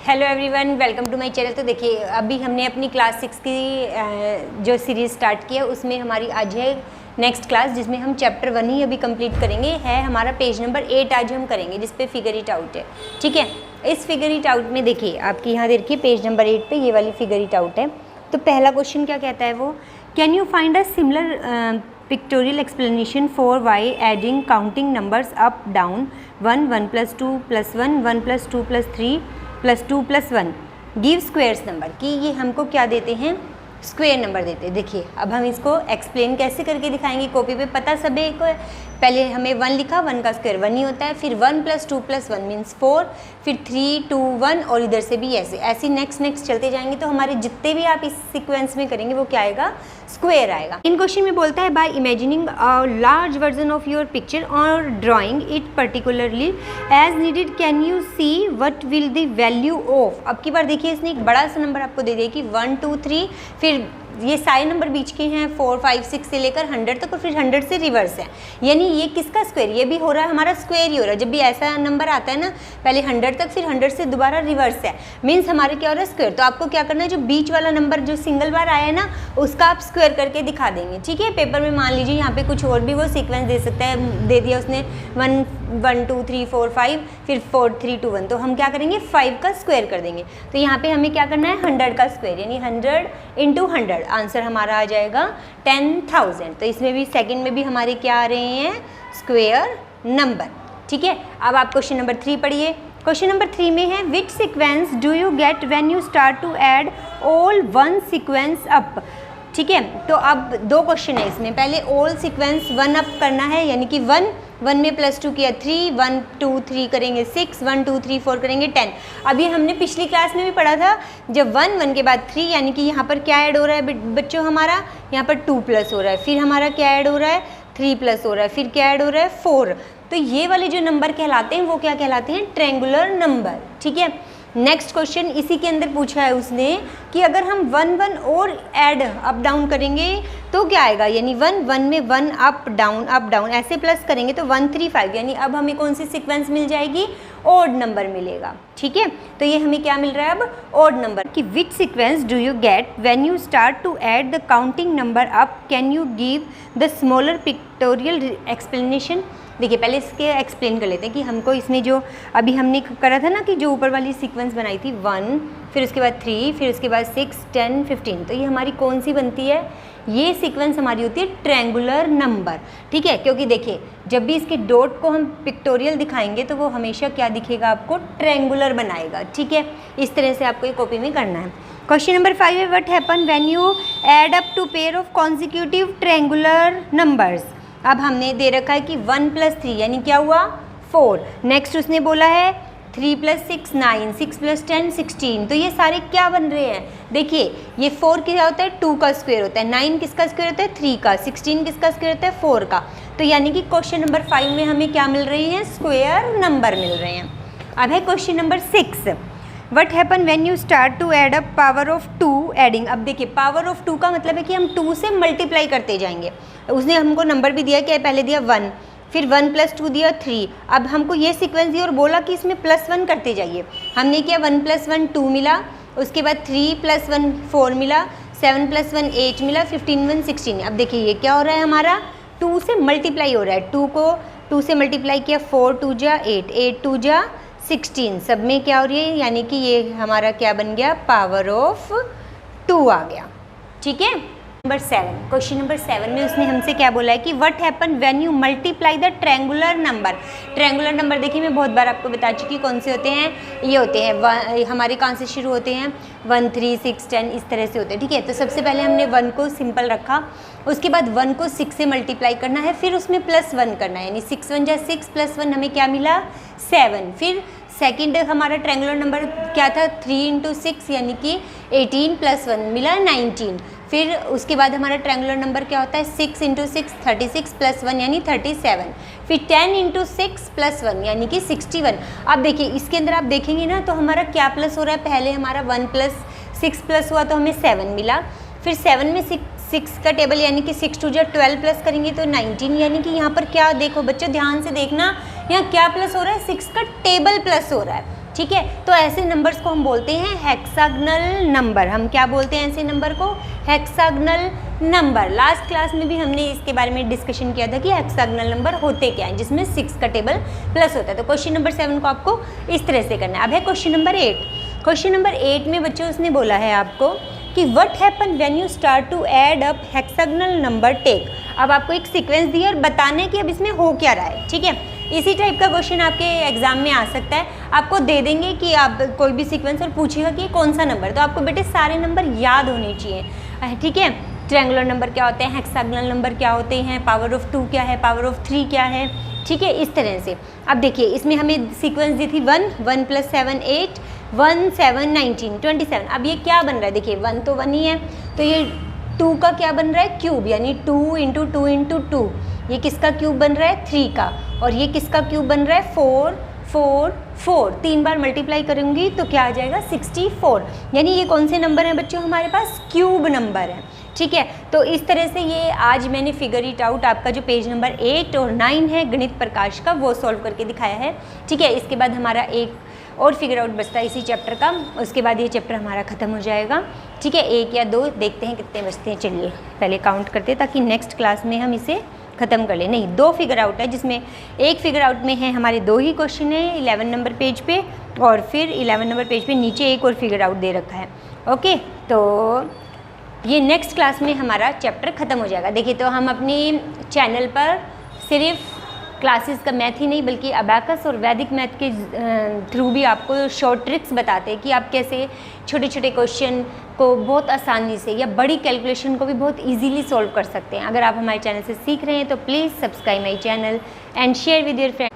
Hello everyone, welcome to my channel. तो देखिए, अभी हमने अपनी क्लास 6 की जो सीरीज़ स्टार्ट की है उसमें हमारी आज है नेक्स्ट क्लास, जिसमें हम चैप्टर 1 ही अभी कंप्लीट करेंगे। है हमारा पेज नंबर 8 आज हम करेंगे, जिस पे फिगर इट आउट है। ठीक है, इस फिगर इट आउट में देखिए, आपकी यहाँ देखिए पेज नंबर 8 पे ये वाली फिगर इट आउट है। तो पहला क्वेश्चन क्या कहता है वो, can you find a similar pictorial explanation for why adding counting numbers up down 1 1 + 2 + 1 1 + 2 + 3 + 2 + 1 give squares number, कि ये हमको क्या देते हैं, स्क्वेयर नंबर देते हैं। देखिए, अब हम इसको एक्सप्लेन कैसे करके दिखाएंगे। कॉपी पे पता सभी को, पहले हमें 1 लिखा, 1 का स्क्वायर 1 ही होता है, फिर 1 + 2 + 1 मीन्स 4, फिर 3 2 1 और इधर से भी ऐसे नेक्स्ट चलते जाएंगे। तो हमारे जितने भी आप इस सीक्वेंस में करेंगे वो क्या आएगा, स्क्वायर आएगा। इन क्वेश्चन में बोलता है by imagining a large version of your picture और drawing it particularly as needed can you see what will the value of. अब की बार देखिए, इसने एक बड़ा सा नंबर आपको दे दिया कि 1 2 3, फिर ये सारे नंबर बीच के हैं 4 5 6 से लेकर 100 तक, और फिर 100 से रिवर्स है। यानी ये किसका स्क्वायर, ये भी हो रहा है हमारा स्क्वायर ही हो रहा है। जब भी ऐसा नंबर आता है ना, पहले 100 तक, फिर 100 से दोबारा रिवर्स है, मीन्स हमारे क्या हो रहा है, स्क्वायर। तो आपको क्या करना है, जो बीच वाला नंबर जो सिंगल बार आया है ना, उसका आप स्क्वायर करके दिखा देंगे। ठीक है, पेपर में मान लीजिए यहाँ पे कुछ और भी वो सीक्वेंस दे सकता है, दे दिया उसने 1 1 2 3 4 5, फिर 4 3 2 1, तो हम क्या करेंगे, 5 का स्क्वायर कर देंगे। तो यहाँ पे हमें क्या करना है, 100 का स्क्वायर, यानी 100 × 100, आंसर हमारा आ जाएगा 10,000। तो इसमें भी सेकंड में भी हमारे क्या आ रहे हैं, स्क्वायर नंबर। ठीक है, अब आप क्वेश्चन नंबर 3 पढ़िए। क्वेश्चन नंबर 3 में है which sequence do you get when you start to add all one sequence up. ठीक है, तो अब दो क्वेश्चन है इसमें। पहले ऑल सीक्वेंस 1 अप करना है, यानी कि 1 में +2 किया 3, 1 2 3 करेंगे 6, 1 2 3 4 करेंगे 10। अभी हमने पिछली क्लास में भी पढ़ा था, जब 1 के बाद 3, यानी कि यहाँ पर क्या ऐड हो रहा है बच्चों, हमारा यहाँ पर 2+ हो रहा है, फिर हमारा क्या ऐड हो रहा है, 3+ हो रहा है, फिर क्या ऐड हो रहा है, 4। तो ये वाले जो नंबर कहलाते हैं वो क्या कहलाते हैं, ट्रायंगुलर नंबर। ठीक है, नेक्स्ट क्वेश्चन इसी के अंदर पूछा है उसने कि अगर हम 1 1 और ऐड अप डाउन करेंगे तो क्या आएगा, यानी 1 1 में 1 अप डाउन ऐसे प्लस करेंगे तो 1 3 5, यानी अब हमें कौन सी सीक्वेंस मिल जाएगी, ऑड नंबर मिलेगा। ठीक है, तो ये हमें क्या मिल रहा है अब, ऑड नंबर। कि which sequence do you get when you start to add the counting number up, can you give the smaller pictorial explanation. देखिए, पहले इसके एक्सप्लेन कर लेते हैं कि हमको इसमें जो अभी हमने करा था ना, कि जो ऊपर वाली सीक्वेंस बनाई थी 1, फिर उसके बाद 3, फिर उसके बाद 6 10 15, तो ये हमारी कौन सी बनती है, ये सीक्वेंस हमारी होती है ट्रायंगुलर नंबर। ठीक है, क्योंकि देखिए जब भी इसके डॉट को हम पिक्टोरियल दिखाएंगे तो वो हमेशा क्या दिखेगा, आपको ट्रायंगुलर बनाएगा। ठीक है, इस तरह से आपको ये कॉपी में करना है। क्वेश्चन नंबर 5 है what happen when you add up two pair of consecutive triangular numbers. अब हमने दे रखा है कि 1 + 3, यानी क्या हुआ, 4। नेक्स्ट उसने बोला है 3 + 6 9, 6 + 10 16। तो ये सारे क्या बन रहे हैं, देखिए ये 4 क्या होता है, 2 का स्क्वायर होता है, 9 किसका स्क्वायर होता है, 3 का, 16 किसका स्क्वायर होता है, 4 का। तो यानी कि क्वेश्चन नंबर 5 में हमें क्या मिल रही है, स्क्वायर नंबर मिल रहे हैं। अब है question number 6, what happen when you start to add up power of 2 adding. अब देखिए, पावर ऑफ 2 का मतलब है कि हम 2 से मल्टीप्लाई करते जाएंगे। उसने हमको नंबर भी दिया, क्या पहले दिया 1, फिर 1 + 2 दिया 3। अब हमको ये सीक्वेंस दिया और बोला कि इसमें +1 करते जाइए। हमने किया 1 + 1 2 मिला, उसके बाद 3 + 1 4 मिला, 7 + 1 8 मिला, 15 1 16। अब देखिए ये क्या हो रहा है, हमारा 2 से मल्टीप्लाई हो रहा है। 2 को 2 से मल्टीप्लाई किया, 4 2 जा 8, 8 2 जा 16, सब में क्या हो रही है, यानी कि ये हमारा क्या बन गया, पावर ऑफ 2 आ गया। ठीक है, नंबर 7, क्वेश्चन नंबर 7 में उसने हमसे क्या बोला है कि what happen when you multiply the triangular number. Triangular number देखिए मैं बहुत बार आपको बता चुकी, कौन से होते हैं, ये होते हैं हमारे कहाँ से शुरू होते हैं, 1 3 6 10 इस तरह से होते हैं। ठीक है, तो सबसे पहले हमने 1 को सिंपल रखा, उसके बाद 1 को 6 से मल्टीप्लाई करना है, फिर उसमें +1 करना है, यानी 6 1 जा 6 + 1 हमें क्या मिला, 7। फिर सेकंड हमारा ट्रायंगुलर नंबर क्या था, 3 × 6, यानी कि 18 + 1 मिला 19। फिर उसके बाद हमारा ट्रायंगुलर नंबर क्या होता है, 6 × 6 36 + 1 यानी 37। फिर 10 × 6 + 1 यानी कि 61। अब देखिए इसके अंदर आप देखेंगे ना, तो हमारा क्या प्लस हो रहा है, पहले हमारा 1 + 6 प्लस हुआ तो हमें 7 मिला, फिर 7 में 6 का टेबल यानी कि 6 2 जा 12 प्लस करेंगे तो 19, यानी कि यहाँ पर क्या, देखो बच्चों ध्यान से देखना, यहाँ क्या प्लस हो रहा है, 6 का टेबल प्लस हो रहा है। ठीक है। तो ऐसे नंबर्स को हम बोलते हैं हेक्सागनल नंबर। हम क्या बोलते हैं ऐसे नंबर को? Hexagonal number. लास्ट क्लास में भी हमने इसके बारे में डिस्कशन किया था कि हेक्सागनल नंबर होते क्या हैं, जिसमें 6 का टेबल प्लस होता है। तो क्वेश्चन नंबर 7 को आपको इस तरह से करना है। अब है क्वेश्चन नंबर 8। क्वेश्चन नंबर 8 में बच्चों उसने बोला है आपको कि what happen when you start to add up hexagonal number take. अब आपको एक सीक्वेंस दिया और बताने कि अब इसमें हो क्या रहा है, ठीक है। इसी टाइप का क्वेश्चन आपके एग्जाम में आ सकता है। आपको दे देंगे कि आप कोई भी सीक्वेंस और पूछेगा कि कौन सा नंबर, तो आपको बेटे सारे नंबर याद होने चाहिए, ठीक है। ट्रायंगुलर नंबर क्या होते हैं, हेक्सागनल नंबर क्या होते हैं, पावर ऑफ 2 क्या है, पावर ऑफ 3 क्या है, ठीक है, इस तरह से। अब देखिए इसमें हमें सीक्वेंस दी थी 1 + 7 8 1 7 19 27। अब ये क्या बन रहा है, देखिए 1 तो 1 ही है, तो ये 2 का क्या बन रहा है, क्यूब, यानी 2 × 2 × 2। ये किसका क्यूब बन रहा है, 3 का। और ये किसका क्यूब बन रहा है, 4 4 4। 3 बार मल्टीप्लाई करूँगी तो क्या आ जाएगा, 64। यानी ये कौन से नंबर हैं बच्चों, हमारे पास क्यूब नंबर है, ठीक है। तो इस तरह से ये आज मैंने फिगर इट आउट आपका जो पेज नंबर 8 और 9 है गणित प्रकाश का, वो सॉल्व करके दिखाया है, ठीक है। इसके बाद हमारा एक और फिगर आउट बचता है इसी चैप्टर का, उसके बाद ये चैप्टर हमारा ख़त्म हो जाएगा, ठीक है। 1 या 2 देखते हैं कितने बचते हैं, चलिए पहले काउंट करते हैं ताकि नेक्स्ट क्लास में हम इसे ख़त्म कर लें। नहीं, 2 फिगर आउट है, जिसमें एक फिगर आउट में है हमारे 2 ही क्वेश्चन है 11 नंबर पेज पे, और फिर 11 नंबर पेज पे नीचे एक और फिगर आउट दे रखा है। ओके, तो ये नेक्स्ट क्लास में हमारा चैप्टर ख़त्म हो जाएगा। देखिए तो हम अपनी चैनल पर सिर्फ क्लासेस का मैथ ही नहीं बल्कि अबैकस और वैदिक मैथ के थ्रू भी आपको शॉर्ट ट्रिक्स बताते हैं कि आप कैसे छोटे छोटे क्वेश्चन को बहुत आसानी से या बड़ी कैलकुलेशन को भी बहुत इजीली सॉल्व कर सकते हैं। अगर आप हमारे चैनल से सीख रहे हैं तो please subscribe my channel and share with your friend.